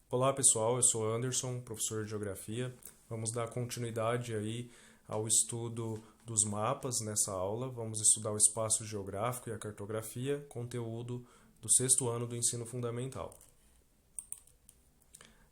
Olá pessoal, eu sou Anderson, professor de Geografia. Vamos dar continuidade aí ao estudo dos mapas nessa aula. Vamos estudar o espaço geográfico e a cartografia, conteúdo do sexto ano do ensino fundamental.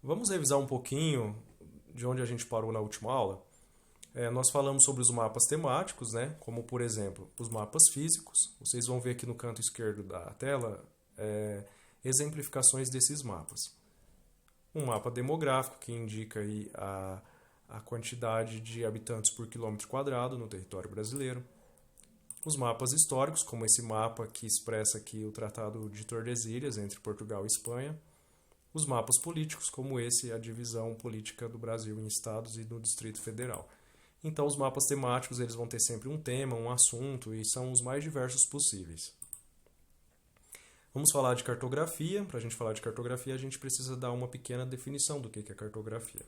Vamos revisar um pouquinho de onde a gente parou na última aula. Nós falamos sobre os mapas temáticos, né? Como por exemplo, os mapas físicos. Vocês vão ver aqui no canto esquerdo da tela exemplificações desses mapas. Um mapa demográfico que indica aí a quantidade de habitantes por quilômetro quadrado no território brasileiro. Os mapas históricos, como esse mapa que expressa aqui o Tratado de Tordesilhas entre Portugal e Espanha. Os mapas políticos, como esse, a divisão política do Brasil em estados e no Distrito Federal. Então, os mapas temáticos eles vão ter sempre um tema, um assunto, e são os mais diversos possíveis. Vamos falar de cartografia. Para a gente falar de cartografia, a gente precisa dar uma pequena definição do que é cartografia.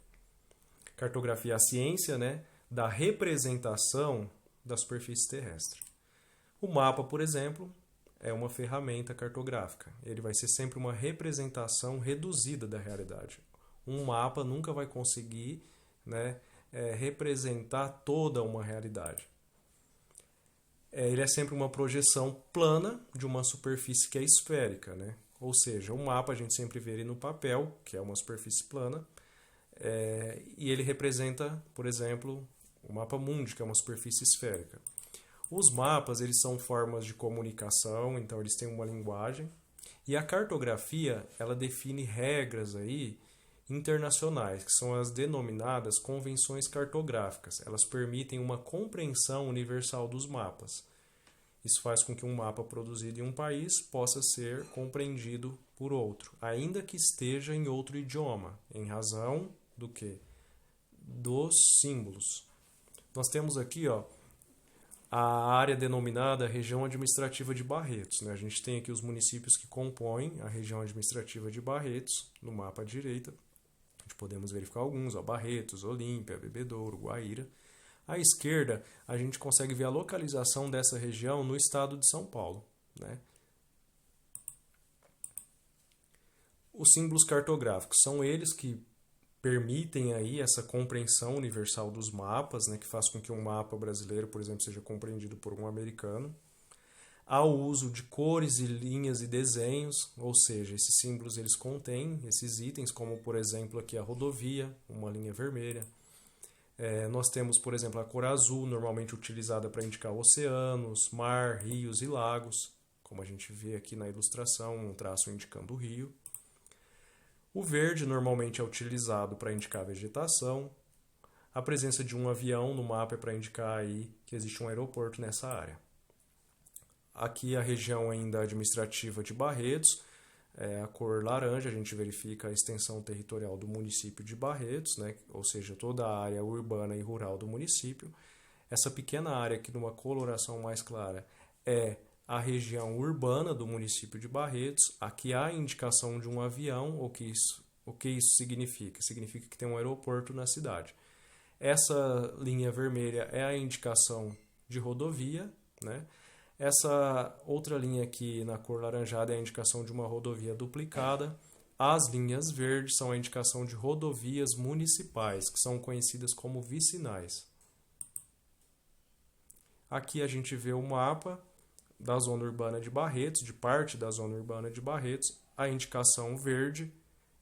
Cartografia é a ciência, né, da representação da superfície terrestre. O mapa, por exemplo, é uma ferramenta cartográfica. Ele vai ser sempre uma representação reduzida da realidade. Um mapa nunca vai conseguir, né, representar toda uma realidade. Ele é sempre uma projeção plana de uma superfície que é esférica, né? Ou seja, o mapa a gente sempre vê ele no papel, que é uma superfície plana, e ele representa, por exemplo, o mapa mundi, que é uma superfície esférica. Os mapas eles são formas de comunicação, então eles têm uma linguagem, e a cartografia ela define regras aí internacionais, que são as denominadas convenções cartográficas. Elas permitem uma compreensão universal dos mapas. Isso faz com que um mapa produzido em um país possa ser compreendido por outro, ainda que esteja em outro idioma, em razão do quê? Dos símbolos. Nós temos aqui, a área denominada região administrativa de Barretos, né? A gente tem aqui os municípios que compõem a região administrativa de Barretos, no mapa à direita. A gente podemos verificar alguns, Barretos, Olímpia, Bebedouro, Guaíra. À esquerda, a gente consegue ver a localização dessa região no estado de São Paulo, né? Os símbolos cartográficos são eles que permitem aí essa compreensão universal dos mapas, né, que faz com que um mapa brasileiro, por exemplo, seja compreendido por um americano. Há o uso de cores e linhas e desenhos, ou seja, esses símbolos eles contêm esses itens, como por exemplo aqui a rodovia, uma linha vermelha. Nós temos, por exemplo, a cor azul, normalmente utilizada para indicar oceanos, mar, rios e lagos, como a gente vê aqui na ilustração, um traço indicando o rio. O verde normalmente é utilizado para indicar a vegetação. A presença de um avião no mapa é para indicar aí que existe um aeroporto nessa área. Aqui a região ainda administrativa de Barretos, a cor laranja, a gente verifica a extensão territorial do município de Barretos, né? Ou seja, toda a área urbana e rural do município. Essa pequena área aqui numa coloração mais clara é a região urbana do município de Barretos. Aqui há a indicação de um avião. O que isso significa? Significa que tem um aeroporto na cidade. Essa linha vermelha é a indicação de rodovia, né? Essa outra linha aqui na cor laranjada é a indicação de uma rodovia duplicada. As linhas verdes são a indicação de rodovias municipais, que são conhecidas como vicinais. Aqui a gente vê o mapa da zona urbana de Barretos, de parte da zona urbana de Barretos. A indicação verde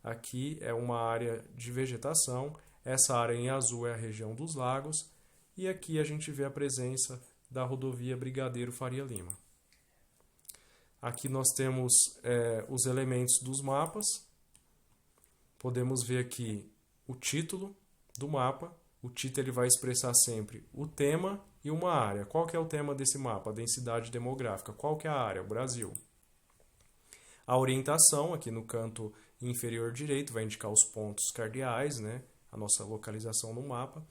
aqui é uma área de vegetação. Essa área em azul é a região dos lagos. E aqui a gente vê a presença da rodovia Brigadeiro Faria Lima. Aqui nós temos os elementos dos mapas. Podemos ver aqui o título do mapa. O título ele vai expressar sempre o tema e uma área. Qual que é o tema desse mapa? A densidade demográfica. Qual que é a área? O Brasil. A orientação, aqui no canto inferior direito, vai indicar os pontos cardeais, né? A nossa localização no mapa.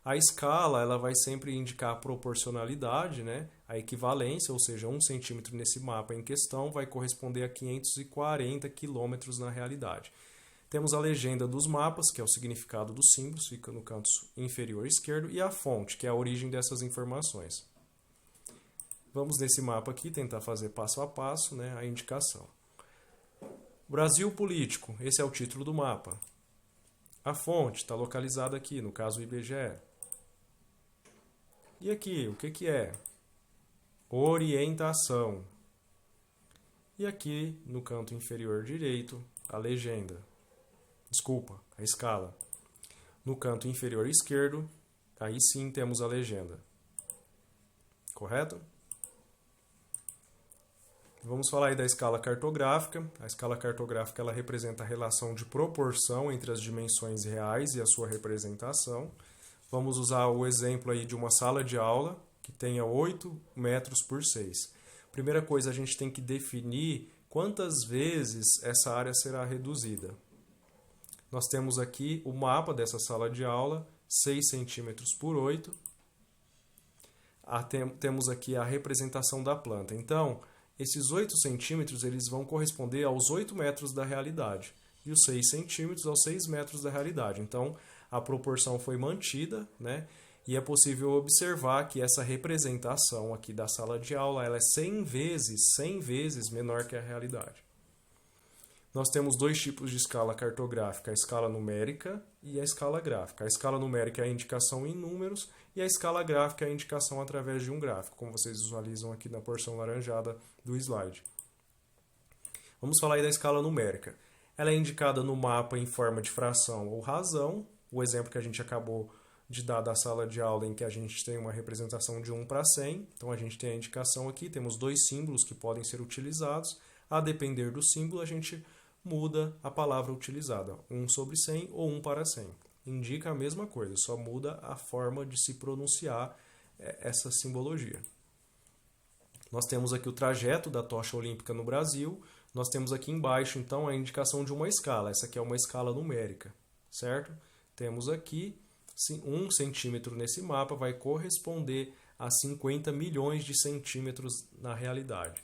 A escala ela vai sempre indicar a proporcionalidade, né? A equivalência, ou seja, 1 centímetro nesse mapa em questão vai corresponder a 540 quilômetros na realidade. Temos a legenda dos mapas, que é o significado dos símbolos, fica no canto inferior esquerdo, e a fonte, que é a origem dessas informações. Vamos nesse mapa aqui tentar fazer passo a passo, né, a indicação. Brasil político, esse é o título do mapa. A fonte está localizada aqui, no caso o IBGE. E aqui, o que que é? Orientação. E aqui, no canto inferior direito, a legenda. Desculpa, a escala. No canto inferior esquerdo, aí sim temos a legenda. Correto? Vamos falar aí da escala cartográfica. A escala cartográfica ela representa a relação de proporção entre as dimensões reais e a sua representação. Vamos usar o exemplo aí de uma sala de aula que tenha 8 metros por 6. Primeira coisa, a gente tem que definir quantas vezes essa área será reduzida. Nós temos aqui o mapa dessa sala de aula, 6 centímetros por 8. Temos aqui a representação da planta. Então, esses 8 centímetros eles vão corresponder aos 8 metros da realidade. E os 6 centímetros aos 6 metros da realidade. Então, a proporção foi mantida, né? E é possível observar que essa representação aqui da sala de aula ela é 100 vezes menor que a realidade. Nós temos dois tipos de escala cartográfica, a escala numérica e a escala gráfica. A escala numérica é a indicação em números e a escala gráfica é a indicação através de um gráfico, como vocês visualizam aqui na porção laranjada do slide. Vamos falar aí da escala numérica. Ela é indicada no mapa em forma de fração ou razão, o exemplo que a gente acabou de dar da sala de aula em que a gente tem uma representação de 1 para 100. Então a gente tem a indicação aqui, temos dois símbolos que podem ser utilizados. A depender do símbolo, a gente muda a palavra utilizada, 1 sobre 100 ou 1 para 100. Indica a mesma coisa, só muda a forma de se pronunciar essa simbologia. Nós temos aqui o trajeto da tocha olímpica no Brasil. Nós temos aqui embaixo, então, a indicação de uma escala. Essa aqui é uma escala numérica, certo? Temos aqui 1 centímetro nesse mapa vai corresponder a 50 milhões de centímetros na realidade.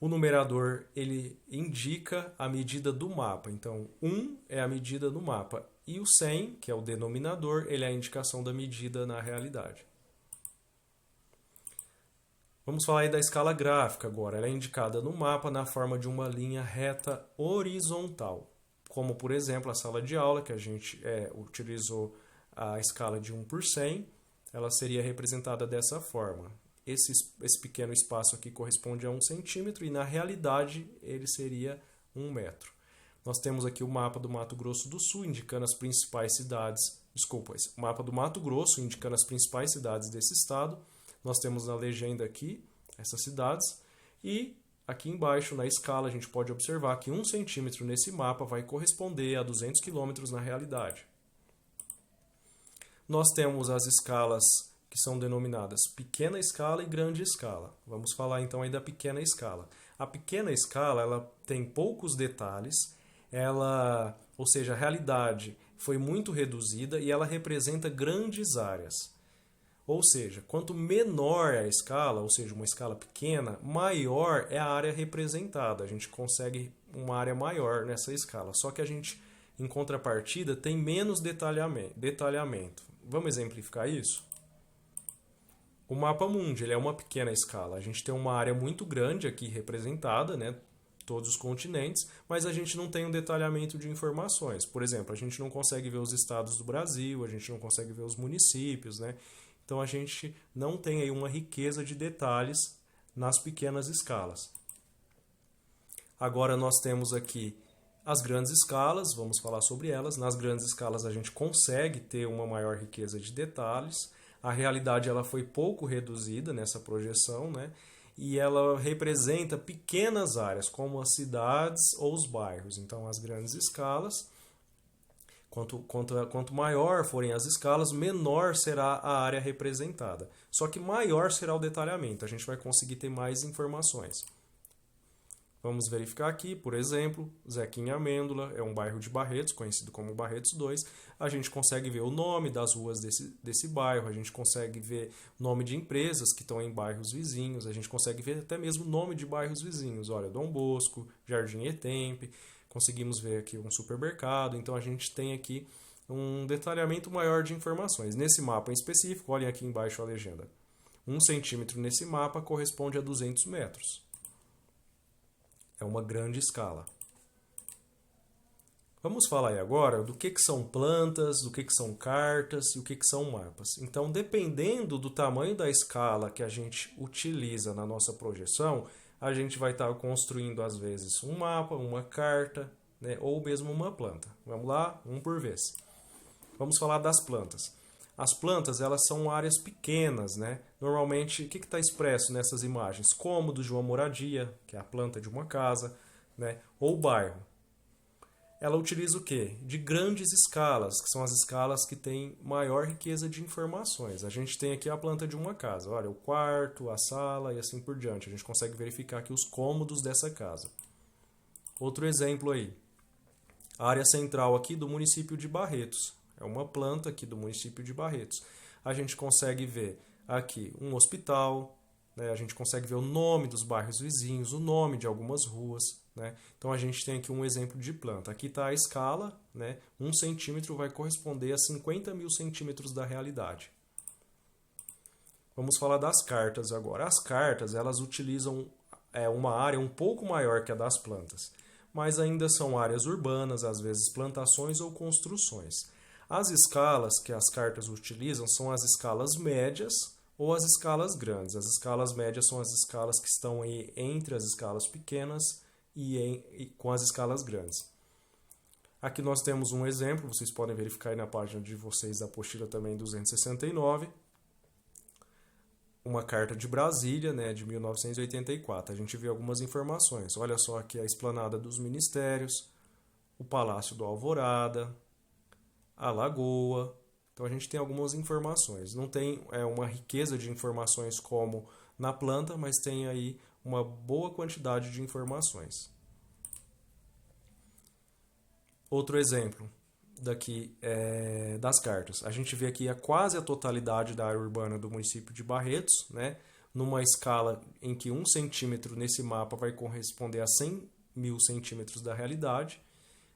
O numerador ele indica a medida do mapa. Então, 1 é a medida do mapa. E o 100, que é o denominador, ele é a indicação da medida na realidade. Vamos falar aí da escala gráfica agora. Ela é indicada no mapa na forma de uma linha reta horizontal. Como, por exemplo, a sala de aula, que a gente utilizou a escala de 1 por 100, ela seria representada dessa forma. Esse pequeno espaço aqui corresponde a 1 centímetro e, na realidade, ele seria 1 metro. Nós temos aqui o mapa do Mato Grosso do Sul, indicando as principais cidades... Desculpa, o mapa do Mato Grosso, indicando as principais cidades desse estado. Nós temos na legenda aqui essas cidades e... Aqui embaixo, na escala, a gente pode observar que 1 centímetro nesse mapa vai corresponder a 200 quilômetros na realidade. Nós temos as escalas que são denominadas pequena escala e grande escala. Vamos falar então aí da pequena escala. A pequena escala ela tem poucos detalhes, ou seja, a realidade foi muito reduzida e ela representa grandes áreas. Ou seja, quanto menor é a escala, ou seja, uma escala pequena, maior é a área representada. A gente consegue uma área maior nessa escala. Só que a gente, em contrapartida, tem menos detalhamento. Vamos exemplificar isso? O mapa mundi ele é uma pequena escala. A gente tem uma área muito grande aqui representada, né? Todos os continentes, mas a gente não tem um detalhamento de informações. Por exemplo, a gente não consegue ver os estados do Brasil, a gente não consegue ver os municípios, né? Então, a gente não tem aí uma riqueza de detalhes nas pequenas escalas. Agora, nós temos aqui as grandes escalas, vamos falar sobre elas. Nas grandes escalas, a gente consegue ter uma maior riqueza de detalhes. A realidade ela foi pouco reduzida nessa projeção, né? E ela representa pequenas áreas, como as cidades ou os bairros. Então, as grandes escalas... Quanto maior forem as escalas, menor será a área representada. Só que maior será o detalhamento, a gente vai conseguir ter mais informações. Vamos verificar aqui, por exemplo, Zequinha Amêndola é um bairro de Barretos, conhecido como Barretos 2. A gente consegue ver o nome das ruas desse bairro, a gente consegue ver o nome de empresas que estão em bairros vizinhos, a gente consegue ver até mesmo o nome de bairros vizinhos. Olha, Dom Bosco, Jardim Etempe. Conseguimos ver aqui um supermercado, então a gente tem aqui um detalhamento maior de informações. Nesse mapa em específico, olhem aqui embaixo a legenda. 1 centímetro nesse mapa corresponde a 200 metros. É uma grande escala. Vamos falar aí agora do que são plantas, do que são cartas e o que são mapas. Então, dependendo do tamanho da escala que a gente utiliza na nossa projeção, a gente vai estar construindo, às vezes, um mapa, uma carta, né, ou mesmo uma planta. Vamos lá, um por vez. Vamos falar das plantas. As plantas, elas são áreas pequenas, né? Normalmente, o que está expresso nessas imagens? Cômodos de uma moradia, que é a planta de uma casa, né, ou bairro. Ela utiliza o quê? De grandes escalas, que são as escalas que têm maior riqueza de informações. A gente tem aqui a planta de uma casa, olha, o quarto, a sala e assim por diante. A gente consegue verificar aqui os cômodos dessa casa. Outro exemplo aí, a área central aqui do município de Barretos. É uma planta aqui do município de Barretos. A gente consegue ver aqui um hospital, né? A gente consegue ver o nome dos bairros vizinhos, o nome de algumas ruas, né? Então a gente tem aqui um exemplo de planta. Aqui está a escala, né? 1 centímetro vai corresponder a 50 mil centímetros da realidade. Vamos falar das cartas agora. As cartas, elas utilizam uma área um pouco maior que a das plantas, mas ainda são áreas urbanas, às vezes plantações ou construções. As escalas que as cartas utilizam são as escalas médias ou as escalas grandes. As escalas médias são as escalas que estão aí entre as escalas pequenas e com as escalas grandes. Aqui nós temos um exemplo, vocês podem verificar aí na página de vocês da apostila também 269, uma carta de Brasília, né, de 1984. A gente vê algumas informações. Olha só aqui a esplanada dos ministérios, o Palácio do Alvorada, a Lagoa. Então a gente tem algumas informações. Não tem uma riqueza de informações como na planta, mas tem aí uma boa quantidade de informações. Outro exemplo daqui das cartas. A gente vê aqui quase a totalidade da área urbana do município de Barretos, né? Numa escala em que 1 centímetro nesse mapa vai corresponder a 100 mil centímetros da realidade.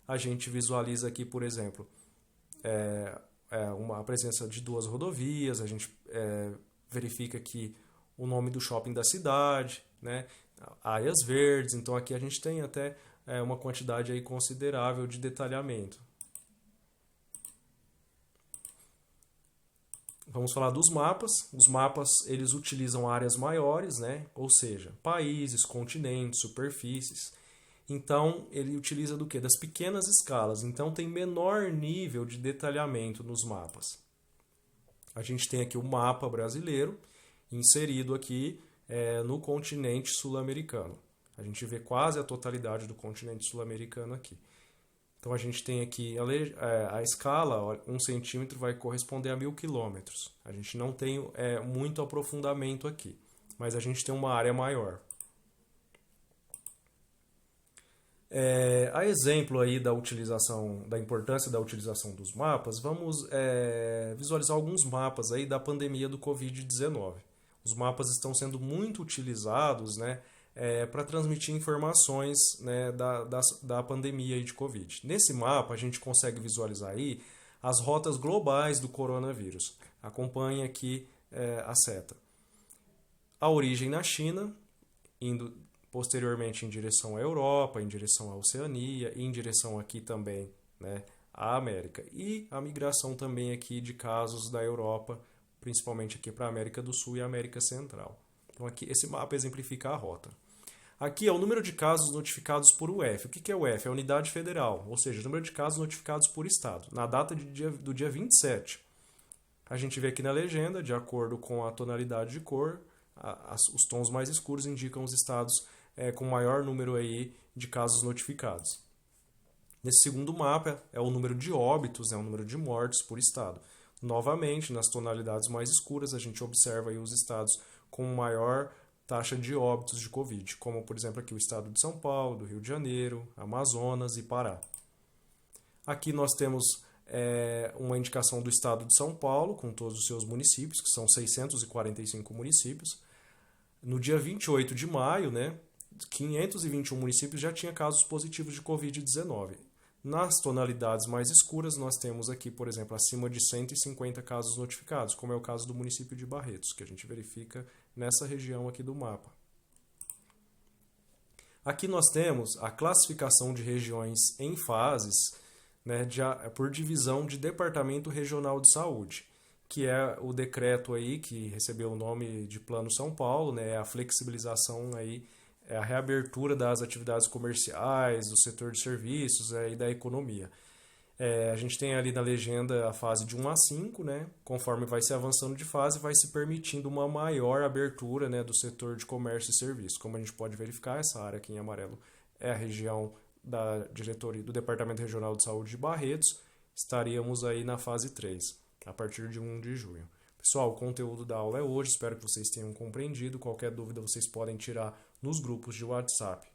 A gente visualiza aqui, por exemplo, a presença de 2 rodovias, a gente verifica aqui o nome do shopping da cidade, né? Áreas verdes, então aqui a gente tem até uma quantidade aí considerável de detalhamento. Vamos falar dos mapas. Os mapas, eles utilizam áreas maiores, né? Ou seja, países, continentes, superfícies. Então, ele utiliza do quê? Das pequenas escalas. Então, tem menor nível de detalhamento nos mapas. A gente tem aqui o mapa brasileiro inserido aqui no continente sul-americano. A gente vê quase a totalidade do continente sul-americano aqui. Então, a gente tem aqui a escala, 1 centímetro vai corresponder a 1000 quilômetros. A gente não tem muito aprofundamento aqui, mas a gente tem uma área maior. A exemplo aí da importância da utilização dos mapas, vamos visualizar alguns mapas aí da pandemia do Covid-19. Os mapas estão sendo muito utilizados, né, para transmitir informações, né, da pandemia aí de Covid. Nesse mapa a gente consegue visualizar aí as rotas globais do coronavírus. Acompanhe aqui a seta. A origem na China, indo posteriormente em direção à Europa, em direção à Oceania e em direção aqui também, né, à América. E a migração também aqui de casos da Europa, principalmente aqui para a América do Sul e a América Central. Então aqui esse mapa exemplifica a rota. Aqui é o número de casos notificados por UF. O que é UF? É a unidade federal, ou seja, o número de casos notificados por estado. Na data do dia 27, a gente vê aqui na legenda, de acordo com a tonalidade de cor, os tons mais escuros indicam os estados com maior número aí de casos notificados. Nesse segundo mapa é o número de óbitos, o número de mortes por estado. Novamente, nas tonalidades mais escuras, a gente observa aí os estados com maior taxa de óbitos de Covid, como, por exemplo, aqui o estado de São Paulo, do Rio de Janeiro, Amazonas e Pará. Aqui nós temos uma indicação do estado de São Paulo, com todos os seus municípios, que são 645 municípios. No dia 28 de maio, 521 municípios já tinham casos positivos de Covid-19. Nas tonalidades mais escuras, nós temos aqui, por exemplo, acima de 150 casos notificados, como é o caso do município de Barretos, que a gente verifica nessa região aqui do mapa. Aqui nós temos a classificação de regiões em fases, né, por divisão de Departamento Regional de Saúde, que é o decreto aí que recebeu o nome de Plano São Paulo, né, a flexibilização aí, é a reabertura das atividades comerciais, do setor de serviços e da economia. A gente tem ali na legenda a fase de 1 a 5, né? Conforme vai se avançando de fase, vai se permitindo uma maior abertura, né, do setor de comércio e serviços. Como a gente pode verificar, essa área aqui em amarelo é a região da diretoria do Departamento Regional de Saúde de Barretos. Estaríamos aí na fase 3, a partir de 1 de junho. Pessoal, o conteúdo da aula é hoje, espero que vocês tenham compreendido. Qualquer dúvida vocês podem tirar nos grupos de WhatsApp